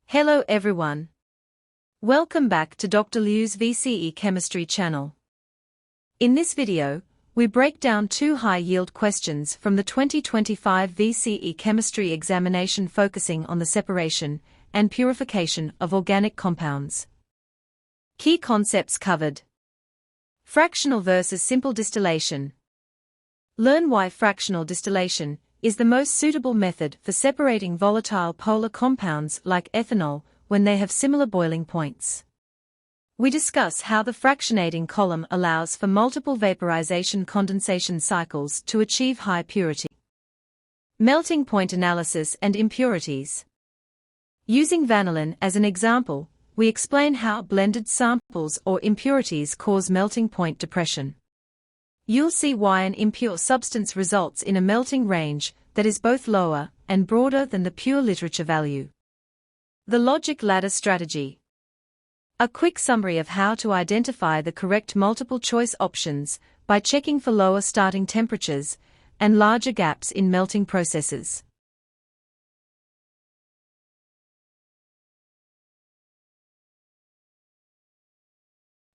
Hello everyone. Welcome back to Dr. Liu's VCE Chemistry channel. In this video, we break down two high-yield questions from the 2025 VCE Chemistry examination focusing on the separation and purification of organic compounds. Key concepts covered. Fractional versus simple distillation. Learn why fractional distillation is the most suitable method for separating volatile polar compounds like ethanol when they have similar boiling points. We discuss how the fractionating column allows for multiple vaporization-condensation cycles to achieve high purity. Melting point analysis and impurities. Using vanillin as an example, we explain how blended samples or impurities cause melting point depression. You'll see why an impure substance results in a melting range that is both lower and broader than the pure literature value. The logic ladder strategy. A quick summary of how to identify the correct multiple choice options by checking for lower starting temperatures and larger gaps in melting processes.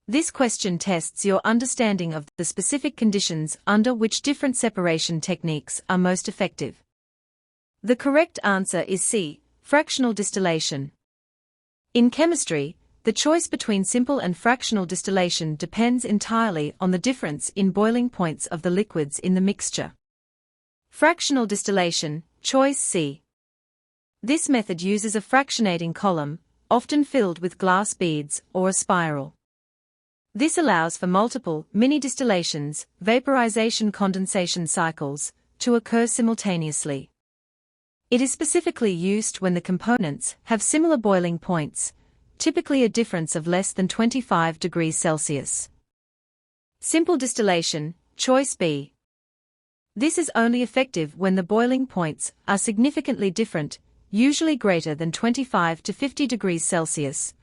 This question tests your understanding of the specific conditions under which different separation techniques are most effective. The correct answer is C, fractional distillation. In chemistry, the choice between simple and fractional distillation depends entirely on the difference in boiling points of the liquids in the mixture. Fractional distillation, choice C. This method uses a fractionating column, often filled with glass beads or a spiral. This allows for multiple mini-distillations, vaporization-condensation cycles, to occur simultaneously. It is specifically used when the components have similar boiling points, typically a difference of less than 25 degrees Celsius. Simple distillation, choice B. This is only effective when the boiling points are significantly different, usually greater than 25 to 50 degrees Celsius,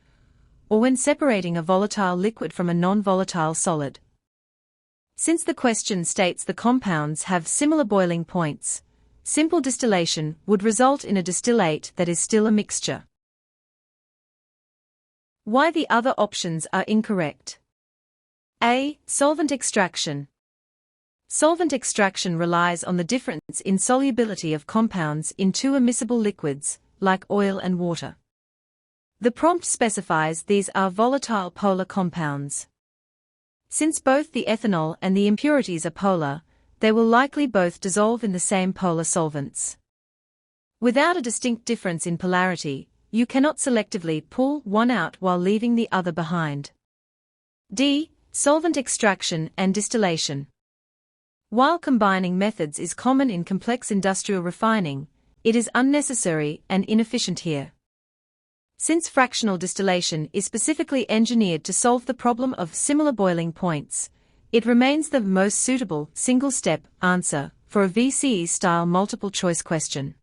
or when separating a volatile liquid from a non-volatile solid. Since the question states the compounds have similar boiling points, simple distillation would result in a distillate that is still a mixture. Why the other options are incorrect. A. Solvent extraction. Solvent extraction relies on the difference in solubility of compounds in two immiscible liquids, like oil and water. The prompt specifies these are volatile polar compounds. Since both the ethanol and the impurities are polar, they will likely both dissolve in the same polar solvents. Without a distinct difference in polarity, you cannot selectively pull one out while leaving the other behind. D. Solvent extraction and distillation. While combining methods is common in complex industrial refining, it is unnecessary and inefficient here. Since fractional distillation is specifically engineered to solve the problem of similar boiling points, it remains the most suitable single-step answer for a VCE-style multiple-choice question.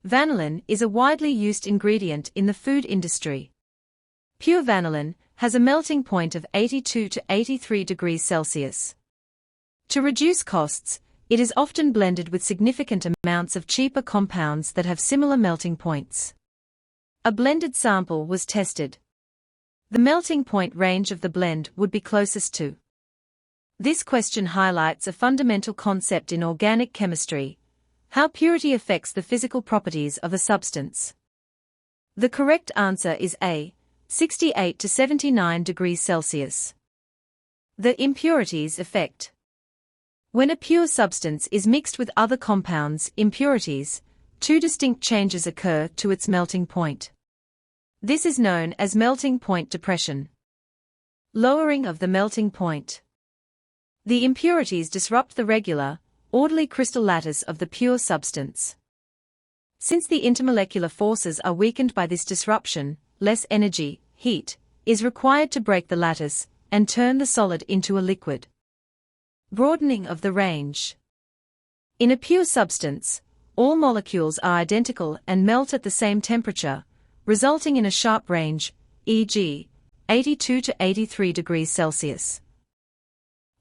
Vanillin is a widely used ingredient in the food industry. Pure vanillin has a melting point of 82 to 83 degrees Celsius. To reduce costs, it is often blended with significant amounts of cheaper compounds that have similar melting points. A blended sample was tested. The melting point range of the blend would be closest to. This question highlights a fundamental concept in organic chemistry: how purity affects the physical properties of a substance. The correct answer is A, 68 to 79 degrees Celsius. The impurities effect. When a pure substance is mixed with other compounds, impurities, two distinct changes occur to its melting point. This is known as melting point depression. Lowering of the melting point. The impurities disrupt the regular, orderly crystal lattice of the pure substance. Since the intermolecular forces are weakened by this disruption, less energy, heat, is required to break the lattice and turn the solid into a liquid. Broadening of the range. In a pure substance, all molecules are identical and melt at the same temperature, resulting in a sharp range, e.g., 82 to 83 degrees Celsius.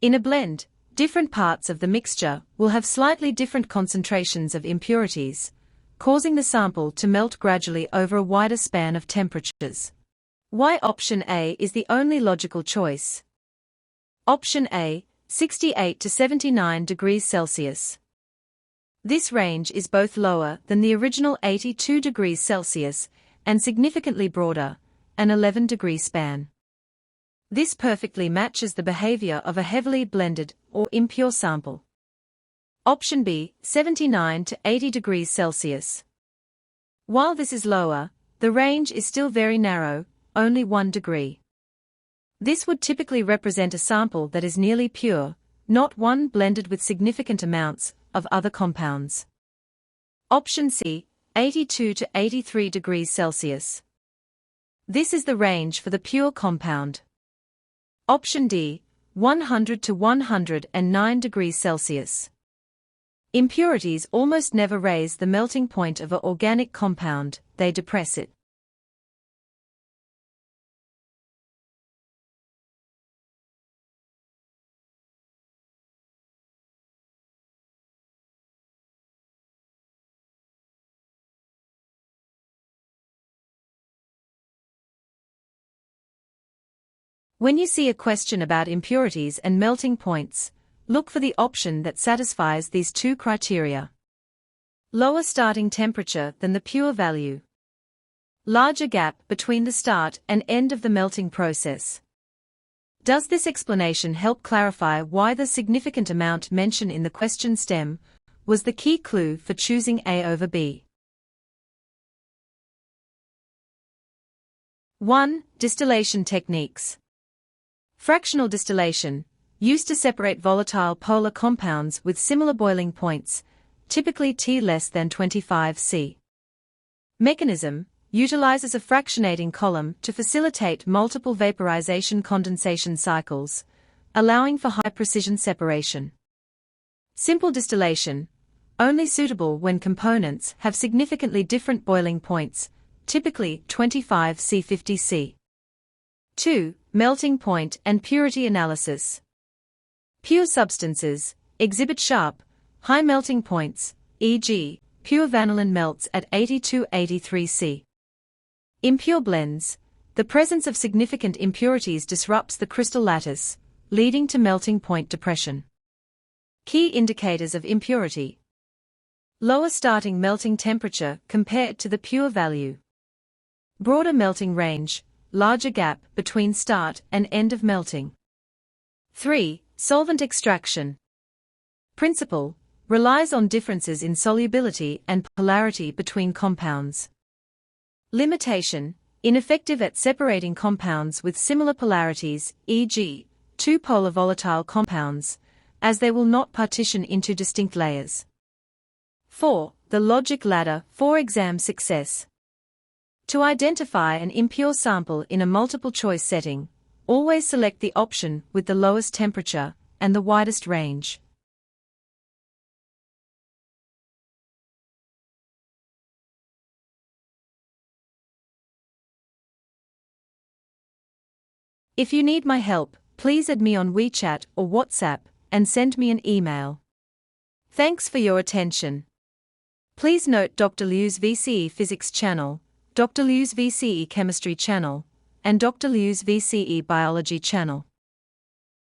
In a blend, different parts of the mixture will have slightly different concentrations of impurities, causing the sample to melt gradually over a wider span of temperatures. Why option A is the only logical choice? Option A, 68 to 79 degrees Celsius. This range is both lower than the original 82 degrees Celsius and significantly broader, an 11-degree span. This perfectly matches the behavior of a heavily blended or impure sample. Option B, 79 to 80 degrees Celsius. While this is lower, the range is still very narrow, only 1 degree. This would typically represent a sample that is nearly pure, not one blended with significant amounts of other compounds. Option C, 82 to 83 degrees Celsius. This is the range for the pure compound. Option D, 100 to 109 degrees Celsius. Impurities almost never raise the melting point of an organic compound, they depress it. When you see a question about impurities and melting points, look for the option that satisfies these two criteria. Lower starting temperature than the pure value. Larger gap between the start and end of the melting process. Does this explanation help clarify why the significant amount mentioned in the question stem was the key clue for choosing A over B? 1. Distillation techniques. Fractional distillation, used to separate volatile polar compounds with similar boiling points, typically T less than 25 C. Mechanism, utilizes a fractionating column to facilitate multiple vaporization-condensation cycles, allowing for high-precision separation. Simple distillation, only suitable when components have significantly different boiling points, typically 25 C 50 C. 2. Melting point and purity analysis. Pure substances exhibit sharp, high melting points, e.g., pure vanillin melts at 82-83 C. Impure blends, the presence of significant impurities disrupts the crystal lattice, leading to melting point depression. Key indicators of impurity. Lower starting melting temperature compared to the pure value. Broader melting range, larger gap between start and end of melting. 3. Solvent extraction. Principle, relies on differences in solubility and polarity between compounds. Limitation, ineffective at separating compounds with similar polarities, e.g., two-polar volatile compounds, as they will not partition into distinct layers. 4. The logic ladder for exam success. To identify an impure sample in a multiple-choice setting, always select the option with the lowest temperature and the widest range. If you need my help, please add me on WeChat or WhatsApp and send me an email. Thanks for your attention. Please note Dr. Liu's VCE Physics channel, Dr. Liu's VCE Chemistry channel, and Dr. Liu's VCE Biology channel.